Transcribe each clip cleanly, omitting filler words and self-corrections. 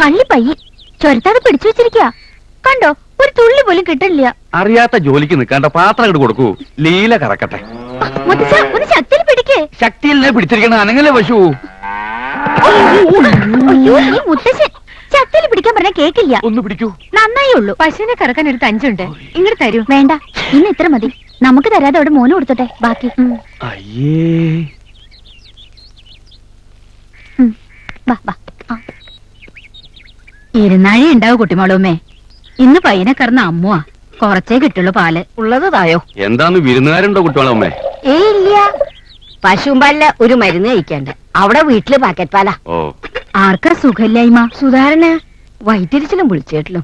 കള്ളിപ്പയ്യി ചൊരത്താതെ പിടിച്ചു വെച്ചിരിക്കുക. കണ്ടോ, ഒരു തുള്ളി പോലും കിട്ടില്ല. അറിയാത്ത ജോലിക്ക് നിൽക്കാണ്ട പാത്രം ഇങ്ങോട്ട് കൊടുക്കൂ. ലീല കറക്കട്ടെ. മുത്തച്ഛ, ഒന്ന് ശക്തിയിൽ പിടിക്കേ. ശക്തിയിൽ പിടിച്ചിരിക്കണ അനങ്ങല്ലേ പശു. അയ്യോ, ഈ മുത്തശ്ശൻ ശക്തിയിൽ പിടിക്കാൻ പറഞ്ഞാൽ കേക്കില്ല. ഒന്ന് പിടിക്കൂ. നന്നായേ ഉള്ളൂ. പശുവിനെ കറക്കാൻ എടുത്ത് 5 ഉണ്ട്. ഇങ്ങോട്ട് തരൂ. വേണ്ട, ഇന്ന് ഇത്ര മതി. നമുക്ക് തരാതെ അവിടെ മോന് കൊടുത്തോട്ടെ ബാക്കി. അയ്യേ, വാ വാ. ഇരുന്നാഴി ഉണ്ടാവും കുട്ടിമോളൂമ്മേ. ഇന്ന് പയ്യനെ കറന്ന അമ്മുവാ. കുറച്ചേ കിട്ടുള്ളൂ പാല്. ഉള്ളത് തായോ. എന്താന്ന് വിരുന്നുകാരുണ്ടോ കുട്ടികളെ അമ്മേ? ഇല്ല, പശുമ്പാലില് ഒരു മരുന്ന് കഴിക്കണ്ട്. അവിടെ വീട്ടില് പാക്കറ്റ് പാലാ. ഓ, ആർക്കാ സുഖമില്ലായ്മ? സുധാരണ വൈറ്റിരിച്ചിലും വിളിച്ചേട്ടിലും.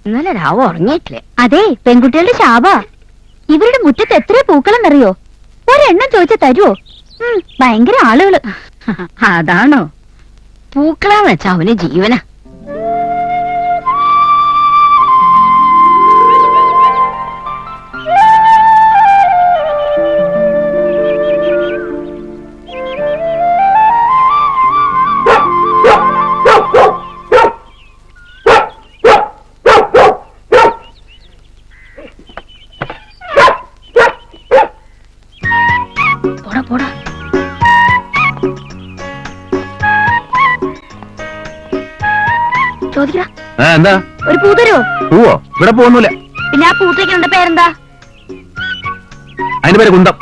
ഇന്നലെ രാവ് ഉറങ്ങിയിട്ടില്ലേ? അതെ, പെൺകുട്ടികളുടെ ശാപാ. ഇവരുടെ മുറ്റത്ത് എത്ര പൂക്കളെന്നറിയോ? ഒരെണ്ണം ചോദിച്ചാ തരുവോ? ഭയങ്കര ആളുകള്. അതാണോ? പൂക്കളാന്ന് വെച്ചാ അവന് ജീവന. പോടാ ചോദിക്ക. എന്താ? ഒരു പൂ തരുവോ? പൂവോ? ഇവിടെ പോകുന്നില്ല. പിന്നെ ആ പൂത്തേക്കുണ്ട് പേരെന്താ? അതിന്റെ പേര് കുന്തം.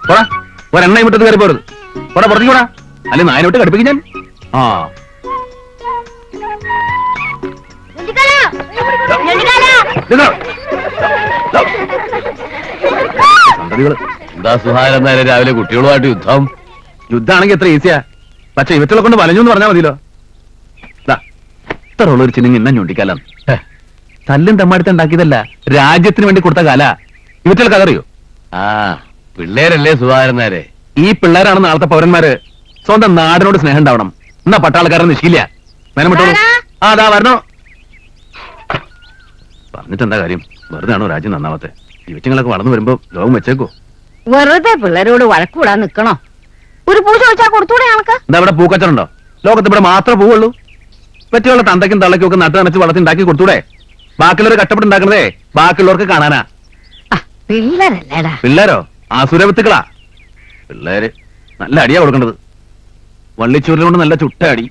പോടാ, ഒരെണ്ണ മുറ്റത്ത് കയറി പോരുത്. പോടാ, പുറത്തേക്ക് പോടാ, അല്ലെ നായനോട്ട് കടുപ്പിക്കും ഞാൻ. ആ, എന്താ സുഹാരൻ രാവിലെ കുട്ടികളുമായിട്ട് യുദ്ധം? യുദ്ധാണെങ്കിൽ എത്ര ഈസിയാ. പക്ഷെ ഇവറ്റുകളെ കൊണ്ട് വലഞ്ഞു എന്ന് പറഞ്ഞാൽ മതിയല്ലോ. ഇത്ര ഉള്ളൊരു ചിഹ്നം ഇന്ന ഞൊണ്ടിക്കാലം. തല്ലും തമ്മാടുത്ത് ഉണ്ടാക്കിയതല്ല, രാജ്യത്തിന് വേണ്ടി കൊടുത്ത കാല. ഇവറ്റുകൾക്ക് അതറിയോ? ആ, പിള്ളേരല്ലേ സുഹാരന്മാരെ. ഈ പിള്ളേരാണ് നാളത്തെ പൗരന്മാര്. സ്വന്തം നാടിനോട് സ്നേഹം ഉണ്ടാവണം. എന്നാ പട്ടാളക്കാരൻ നിശ്ചയില്ല. നേരമിട്ടോളൂ. ആ, അതാ വരണോ. പറഞ്ഞിട്ടെന്താ കാര്യം? വെറുതെ ആണോ രാജ്യം നന്നാവത്തെ? ഇവറ്റങ്ങളൊക്കെ വളർന്നു വരുമ്പോ ലോകം വെച്ചേക്കോ? വെറുതെ പിള്ളേരോട് വഴക്കൂടാൻ നിക്കണോ? ഒരു പൂ ചോദിച്ചാ കൊടുത്തൂടെ ഞങ്ങൾക്ക്? എന്താ ഇവിടെ പൂക്കച്ചറുണ്ടോ? ലോകത്ത് ഇവിടെ മാത്രമേ പൂവുള്ളൂ. പറ്റിയുള്ള തന്തയ്ക്കും തള്ളയ്ക്കും ഒക്കെ നട്ട് നനച്ച് വളർത്തി ഉണ്ടാക്കി കൊടുത്തൂടെ? ബാക്കിയുള്ളവർ കഷ്ടപ്പെട്ടുണ്ടാക്കണതേ ബാക്കിയുള്ളവർക്ക് കാണാനാ. പിള്ളേരല്ലേടാ. പിള്ളേരോ? ആസുരവിത്തുക്കളാ പിള്ളേര്. നല്ല അടിയാ കൊടുക്കേണ്ടത്. വള്ളിച്ചൂരിൽ കൊണ്ട് നല്ല ചുട്ട അടി.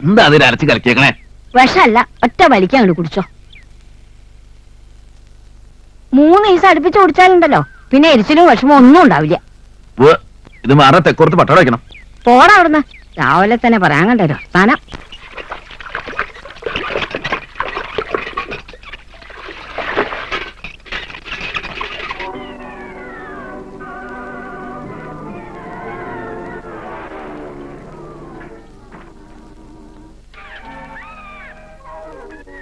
എന്താ അതിൽ അരച്ച് കലക്കിയേക്കണേ? വിഷമല്ല, ഒറ്റ വലിക്കാൻ അങ്ങോട്ട് കുടിച്ചോ. 3 ദിവസം അടുപ്പിച്ച് കുടിച്ചാലുണ്ടല്ലോ പിന്നെ എരിച്ചിലും വിഷമോ ഒന്നും ഉണ്ടാവില്ല. ഇത് മാറാ തെക്കോർത്ത് പട്ടട വയ്ക്കണം. പോടാ അവിടുന്ന്. രാവിലെ തന്നെ പറയാൻ കണ്ടല്ലോ സ്ഥാനം.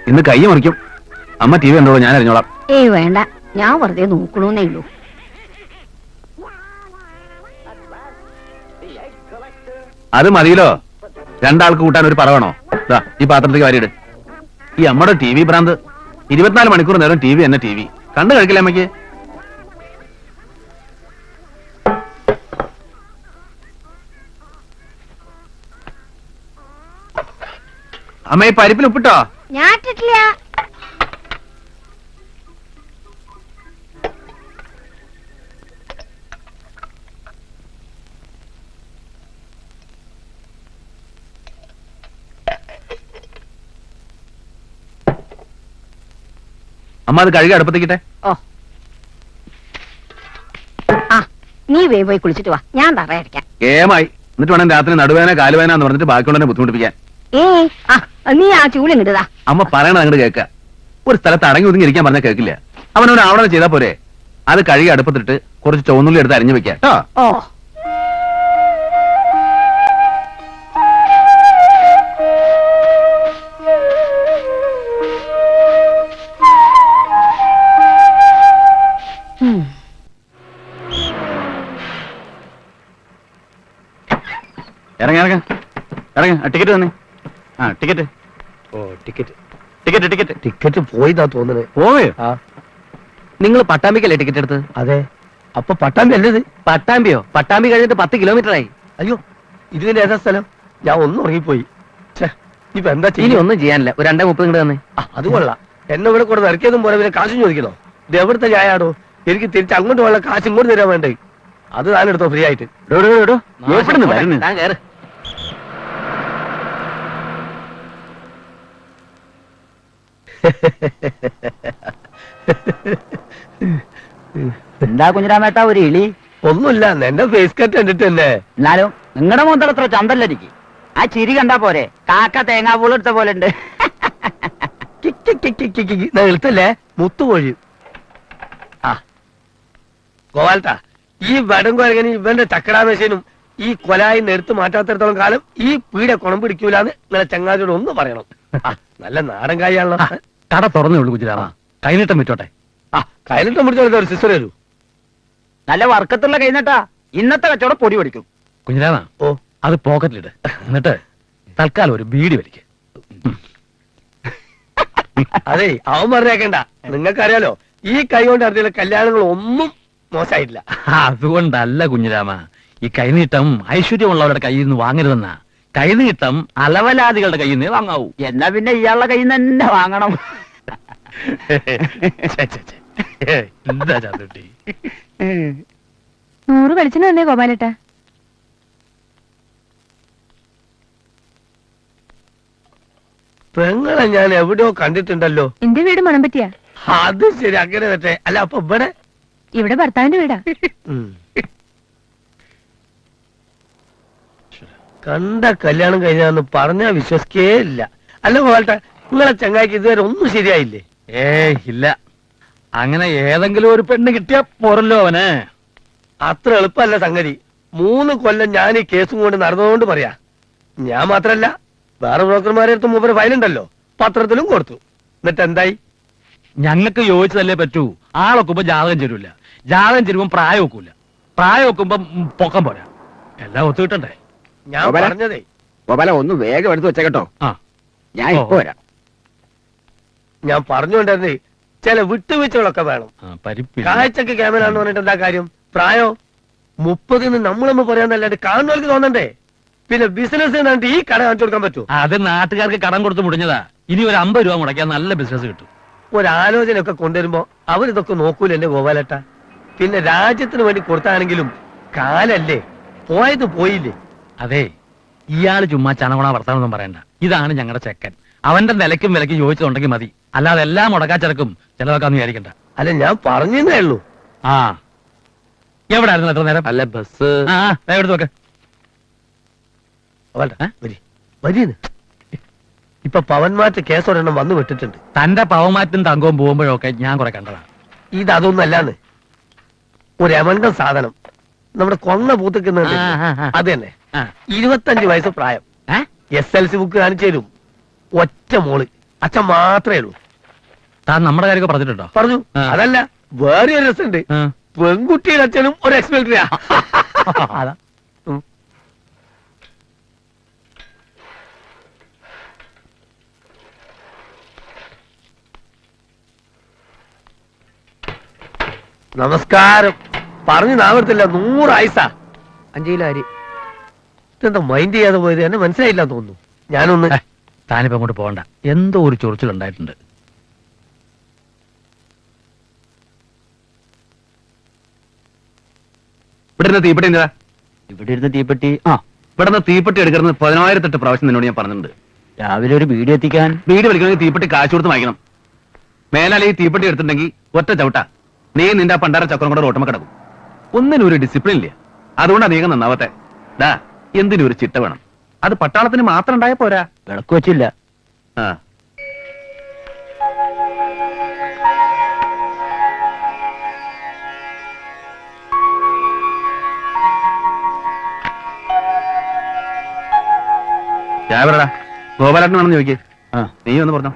ഇന്ന് കൈ മറിക്കും. അമ്മ ടി വി കണ്ടോളൂ, ഞാൻ അറിഞ്ഞോളാം. ഏയ് വേണ്ട, ഞാൻ വെറുതെ നോക്കണോന്നേ ഉള്ളൂ. അത് മതിയല്ലോ. രണ്ടാൾക്ക് കൂട്ടാൻ ഒരു പറവണോ? ഈ പാത്രത്തേക്ക് വാരിയിട്. ഈ അമ്മയുടെ ടി വി ഭ്രാന്ത്. 24 മണിക്കൂർ നേരം ടി വി എന്നെ ടി വി കണ്ടു കഴിക്കില്ല അമ്മയ്ക്ക്. അമ്മ ഈ പരിപ്പിൽ ഉപ്പിട്ടോ? ഞാൻ ഇട്ടിട്ടില്ല. അമ്മ അത് കഴുകി അടുപ്പത്തേക്കിട്ടെ. ഓ, ആ നീ പോയി കുളിച്ചിട്ട് വാ, ഞാൻ തറയടിക്കാം. ഏമായി. എന്നിട്ട് വേണം രാത്രി നടുവേന കാലുവേന എന്ന് പറഞ്ഞിട്ട് ബാക്കിയുള്ളതിനെ ബുദ്ധിമുട്ടിപ്പിക്കാൻ. നീ ആ ചൂളിങ്ങിട്ടതാ. അമ്മ പറയണത് അങ്ങോട്ട് കേൾക്ക. ഒരു സ്ഥലത്ത് അടങ്ങി ഒതുങ്ങി ഇരിക്കാൻ പറഞ്ഞാൽ കേൾക്കില്ല. അവനവൻ ആവണം ചെയ്താൽ പോരെ. അത് കഴുകി അടുപ്പത്തിട്ട് കുറച്ച് ചുവന്നുള്ളി എടുത്ത് അരിഞ്ഞു വെക്കാം കേട്ടോ. ഓ, ഇറങ്ങ ഇറങ്ങ ഇറങ്ങ. ടിക്കറ്റ് തന്നെ. ആ ടിക്കറ്റ്. ഓ ടിക്കറ്റ് ടിക്കറ്റ് ടിക്കറ്റ് ടിക്കറ്റ് പോയിതാ തോന്നുന്നത്. പോയോ? ആ നിങ്ങൾ പട്ടാമ്പിക്കല്ലേ ടിക്കറ്റ് എടുത്ത്? അതെ. അപ്പൊ പട്ടാമ്പി അല്ലത്? പട്ടാമ്പിയോ? പട്ടാമ്പി കഴിഞ്ഞിട്ട് 10 കിലോമീറ്റർ ആയി. അയ്യോ, ഇതിന്റെ ഏതാ സ്ഥലം? ഞാൻ ഒന്നും ഉറങ്ങിപ്പോയി. ഇപ്പൊ എന്താ ഇനി ചെയ്യും? ഒന്നും ചെയ്യാനില്ല ഒരു 2:30 ഇങ്ങോട്ട് തന്നെ അത് കൊള്ളാം. എന്നെ ഇവിടെ കൂടെ ഇറക്കിയതും പോലെ പിന്നെ കാശും ചോദിക്കണോ? ഇത് എവിടുത്തെ ചായാടോ? എനിക്ക് തിരിച്ച് അങ്ങോട്ട് പോകാനുള്ള കാശ് ഇങ്ങോട്ട് തരാൻ വേണ്ടേ? അത് താനെടുത്തോ ഫ്രീ ആയിട്ട്. താൻ കയറ്. എന്താ കുഞ്ഞിരാമേട്ട ഒരു ഇളി? ഒന്നുമില്ല, എന്റെ ഫേസ് കട്ട് കണ്ടിട്ട് തന്നെ. എന്നാലും നിങ്ങളുടെ മുതൽ അത്ര ചന്തല്ല എനിക്ക്. ആ ചിരി കണ്ടാ പോരെ, കാക്ക തേങ്ങാപ്പൂൾ എടുത്ത പോലെ ഉണ്ട്. എളുത്തല്ലേ മുത്തുകോഴി. ആ ഗോപാൽട്ടാ, ഈ വടംകുരങ്ങനും ഇവന്റെ ചക്കടാമേശനും ഈ കൊലായി എടുത്ത് മാറ്റാത്തിടത്തോളം കാലം ഈ പീഡ കുണം പിടിക്കൂലെന്ന് നിങ്ങളെ ചങ്ങാതിയോട് ഒന്ന് പറയണം. ആ, നല്ല നാടൻ കായാണല്ലോ. കട തുറന്നേ ഉള്ളൂ കുഞ്ഞിരാമ, കൈനീട്ടം വിറ്റോട്ടെ. ആ കയ്യിലിട്ട് മുടിച്ചോ ഒരു സിസ്റ്റർ വരൂ. നല്ല വർക്കത്തുള്ള കഴിഞ്ഞിട്ടാ ഇന്നത്തെ കച്ചവടം പൊടി പഠിക്കും. കുഞ്ഞിരാമ ഓ അത് പോക്കറ്റിലിട്, എന്നിട്ട് തൽക്കാലം ഒരു ബീഡി വലിക്ക്. അതെ, അവൻ പറഞ്ഞേക്കണ്ട. നിങ്ങൾക്കറിയാലോ ഈ കൈ കൊണ്ട് നടത്തിയുള്ള കല്യാണങ്ങൾ ഒന്നും മോശമായിട്ടില്ല. അതുകൊണ്ടല്ല കുഞ്ഞിരാമ, ഈ കൈനീട്ടം ഐശ്വര്യമുള്ളവരുടെ കയ്യിൽ നിന്ന് വാങ്ങരുതെന്നാ. കൈനീട്ടം അലവലാദികളുടെ കയ്യിൽ നിന്ന് വാങ്ങാവൂ. എന്നാ പിന്നെ ഇയാളുടെ കയ്യിൽ നിന്ന് തന്നെ വാങ്ങണം. എന്താ ചാത്തുട്ടി? 100 വെളിച്ചെണ്ണ തന്നെ ഗോപാലേട്ടാ. പെങ്ങളെ ഞാൻ എവിടെയോ കണ്ടിട്ടുണ്ടല്ലോ. എന്റെ വീട് മണമ്പറ്റിയാ. അത് ശരി, അങ്ങനെ പറ്റേ. അല്ല അപ്പൊ ഇവിടെ ഇവിടെ ഭർത്താവിന്റെ വീടാ. ഉം. കണ്ട കല്യാണം കഴിഞ്ഞാന്ന് പറഞ്ഞാ വിശ്വസിക്കേ ഇല്ല. അല്ല പോകട്ടെ, നിങ്ങളെ ചങ്ങായിക്ക് ഇതുവരെ ഒന്നും ശരിയായില്ലേ? ഇല്ല, അങ്ങനെ ഏതെങ്കിലും ഒരു പെണ്ണ് കിട്ടിയാ പോരല്ലോ അവന്. അത്ര എളുപ്പമല്ല സംഗതി. 3 കൊല്ലം ഞാൻ ഈ കേസും കൊണ്ട് നടന്നതുകൊണ്ട് പറയാ. ഞാൻ മാത്രല്ല, വേറെ ബ്രോക്കർമാരെ അടുത്ത് മൂപ്പര് ഫയലുണ്ടല്ലോ, പത്രത്തിലും കൊടുത്തു. എന്നിട്ട് എന്തായി? ഞങ്ങൾക്ക് യോജിച്ചതല്ലേ പറ്റൂ. ആളൊക്കുമ്പോ ജാതകം ചേരൂല, ജാതകം ചേരുമ്പോ പ്രായം ഒക്കൂല, പ്രായം ഒക്കുമ്പോ പൊക്കം പോരാ. എല്ലാം ഒത്തു കിട്ടണ്ടേ? ഞാൻ ഗോപാല? പറഞ്ഞതേ, ഗോപാല ഒന്ന് വേഗം എടുത്ത് വെച്ചേട്ടോ, ആ ഞാൻ ഇപ്പൊ വരാം. ഞാൻ പറഞ്ഞുകൊണ്ടിരുന്നേ ചില വിട്ടുവീഴ്ചകളൊക്കെ വേണം. പരിപ്പില്ല. കാഴ്ചക്ക് ക്യാമറാന്ന് പറഞ്ഞിട്ട് എന്താ കാര്യം? പ്രായോ 30 നമ്മളൊന്ന് പറയാന്നല്ലാണ്ട് കാണുന്നവർക്ക് തോന്നണ്ടേ? പിന്നെ ബിസിനസ് കണ്ടിട്ട് ഈ കട കാണിച്ചു കൊടുക്കാൻ പറ്റൂ? അത് നാട്ടുകാർക്ക് കടം കൊടുത്ത് മുടിഞ്ഞതാ. ഇനി ഒരു 50 രൂപ മുടക്കിയാൽ നല്ല ബിസിനസ് കിട്ടും. ഒരാലോചന ഒക്കെ കൊണ്ടുവരുമ്പോ അവരിതൊക്കെ നോക്കൂല എന്റെ ഗോപാലേട്ട. പിന്നെ രാജ്യത്തിന് വേണ്ടി കൊടുത്താണെങ്കിലും കാലല്ലേ, പോയത് പോയില്ലേ. അതെ, ഇയാള് ചുമ്മാ ചണകുണ വർത്താനൊന്നും പറയണ്ട. ഇതാണ് ഞങ്ങളുടെ ചെക്കൻ. അവന്റെ നിലയ്ക്കും വിലയ്ക്കും യോജിച്ചുണ്ടെങ്കിൽ മതി. അല്ലാതെ എല്ലാം മുടക്കാച്ചെടുക്കും ചെലവാക്കാന്ന് വിചാരിക്കണ്ട. അല്ല, ഞാൻ പറഞ്ഞേ ഉള്ളൂ. ആ എവിടെ ആയിരുന്നു എത്ര നേരം? അല്ല ബസ് എടുത്ത് നോക്ക്. ഇപ്പൊ പവൻമാറ്റ് കേസൊരെണ്ണം വന്നു വിട്ടിട്ടുണ്ട്. തന്റെ പവമാറ്റും തങ്കവും പോകുമ്പോഴൊക്കെ ഞാൻ കുറെ കണ്ടതാ. ഇത് അതൊന്നും അല്ലാന്ന്, ഒരു എമണ്ടം സാധനം നമ്മുടെ കൊന്ന പൂത്തിക്കുന്നുണ്ട്. അത് തന്നെ, 25 വയസ്സ് പ്രായം, SLC ബുക്ക് കാണിച്ചു തരും. ഒറ്റ മോള്, അച്ഛൻ മാത്രമേ ഉള്ളൂ. താൻ നമ്മുടെ കാര്യമൊക്കെ പറഞ്ഞിട്ടുണ്ടോ? പറഞ്ഞു. അതല്ല, വേറെ ഒരു രസമുണ്ട്. പെൺകുട്ടിയുടെ അച്ഛനും ഒരു എക്സ്പെൽറ്ററിയാ. അതാ. നമസ്കാരം. പറഞ്ഞു നാവത്തില്ല, 100 ആയിസാ. 5 കിലോ അരി. ഇതെന്താ മൈൻഡ് ചെയ്യാതെ പോയത്? എന്നെ മനസ്സിലായില്ല തോന്നുന്നു. ഞാനൊന്ന് താനിപ്പോ അങ്ങോട്ട് പോകണ്ട, എന്തോ ഒരു ചൊറിച്ചിലുണ്ടായിട്ടുണ്ട്. ഇവിടെ ഇരുന്ന തീപ്പെട്ടി എന്താ? ഇവിടെ ഇരുന്ന് തീപ്പെട്ടി. ഇവിടെ നിന്ന് തീപ്പെട്ടി എടുക്കുന്നത് 10,008 പ്രാവശ്യം നിന്നോട് ഞാൻ പറഞ്ഞിട്ടുണ്ട്. രാവിലെ ഒരു വീഡിയോ എത്തിക്കാൻ വീട് വലിക്കണമെങ്കിൽ തീപ്പെട്ടി കാശ് കൊടുത്ത് വാങ്ങിക്കണം. മേലാലെ ഈ തീപ്പെട്ടി എടുത്തിട്ടുണ്ടെങ്കിൽ ഒറ്റ ചവിട്ടാ നീ നിന്റെ ആ പണ്ടാര ചക്രം കൂടെ റോട്ടമ കിടക്കും. ഒന്നിനും ഒരു ഡിസിപ്ലിൻ ഇല്ല. അതുകൊണ്ടാ നീങ്ങ നന്നാവത്തെ. ഡാ, എന്തിനും ഒരു ചിട്ട വേണം. അത് പട്ടാളത്തിന് മാത്രം ഉണ്ടായ പോരാ. വിളക്ക് വെച്ചില്ല. ആ ചായടാ, ഗോപാലേട്ടൻ വേണമെന്ന് ചോദിക്കേ. നീ ഒന്ന് പറഞ്ഞോ.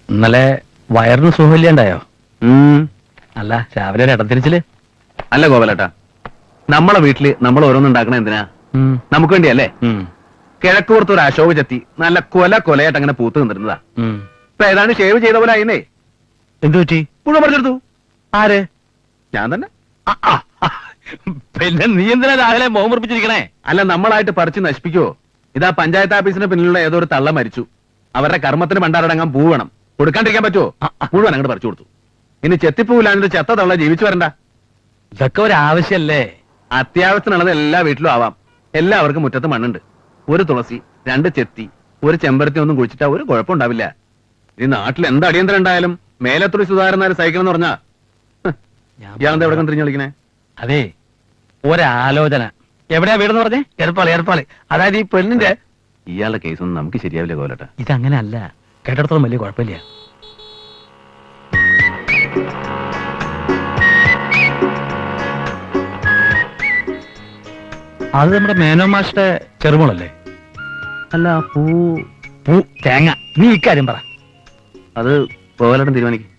ഇന്നലെ വയറിന് സുഖമില്ലാണ്ടായോ? അല്ല, രാവിലെ ഒരു ഇടത്തിരിച്ചില്. അല്ല ഗോപാലേട്ടാ, നമ്മളെ വീട്ടില് നമ്മൾ ഓരോന്നുണ്ടാക്കണ എന്തിനാ? നമുക്ക് വേണ്ടിയല്ലേ? കിഴക്കുപുറത്ത് ഒരു അശോക ചെത്തി നല്ല കൊലയായിട്ട് അങ്ങനെ പൂത്ത് നിന്നിരുന്നതാ. ഇപ്പൊ ഏതാണ്ട് ഷേവ് ചെയ്ത പോലെ ആയിന്നേ. എന്തു പറ്റി? മുഴുവൻ പറിച്ചെടുത്തു. ആര്? ഞാൻ തന്നെ. പിന്നെ നീ എന്തിനാ രാവിലെ മോഹം മുറിപ്പിച്ചിരിക്കണേ? അല്ല, നമ്മളായിട്ട് പറിച്ച് നശിപ്പിക്കുവോ? ഇതാ പഞ്ചായത്ത് ഓഫീസിന് പിന്നിലുള്ള ഏതോ ഒരു തള്ള മരിച്ചു. അവരുടെ കർമ്മത്തിന് പണ്ടാരടങ്ങാൻ പൂ വേണം. കൊടുക്കാണ്ടിരിക്കാൻ പറ്റുമോ? മുഴുവൻ അങ്ങോട്ട് പറിച്ചു കൊടുത്തു. ഇനി ചെത്തിപ്പൂവില്ലാണ്ട് ചെത്ത തള്ള ജീവിച്ചു വരണ്ട. ഇതൊക്കെ ഒരു ആവശ്യല്ലേ? അത്യാവശ്യത്തിനുള്ളത് എല്ലാ വീട്ടിലും ആവാം. എല്ലാവർക്കും മുറ്റത്ത് മണ്ണുണ്ട്. ഒരു തുളസി, 2 ചെത്തി, ഒരു ചെമ്പരത്തി ഒന്നും കുഴിച്ചിട്ടാ ഒരു കുഴപ്പമുണ്ടാവില്ല. ഈ നാട്ടിൽ എന്ത് അടിയന്തരം ഉണ്ടായാലും മേലത്തുറി സുധാകരനാര് സഹിക്കണം എന്ന് പറഞ്ഞാ ഇയാളെന്താ എവിടെ തിരിഞ്ഞു കളിക്കണേ? അതെ, ഒരാലോചന. എവിടെയാ വീടെന്ന് പറഞ്ഞേ? ഏർപ്പാളി. അതായത് ഈ പെണ്ണിന്റെ ഇയാളുടെ കേസൊന്നും നമുക്ക് ശരിയാവില്ല കോലട്ട. ഇതങ്ങനെ അല്ല, കേട്ടിടത്തോളം വലിയ കുഴപ്പമില്ല. അത് നമ്മുടെ മേനോ മാഷിന്റെ ചെറുമോളല്ലേ? അല്ല, പൂ തേങ്ങ. നീ ഇക്കാര്യം പറ. അത് കോലട്ടൻ തീരുമാനിക്കും.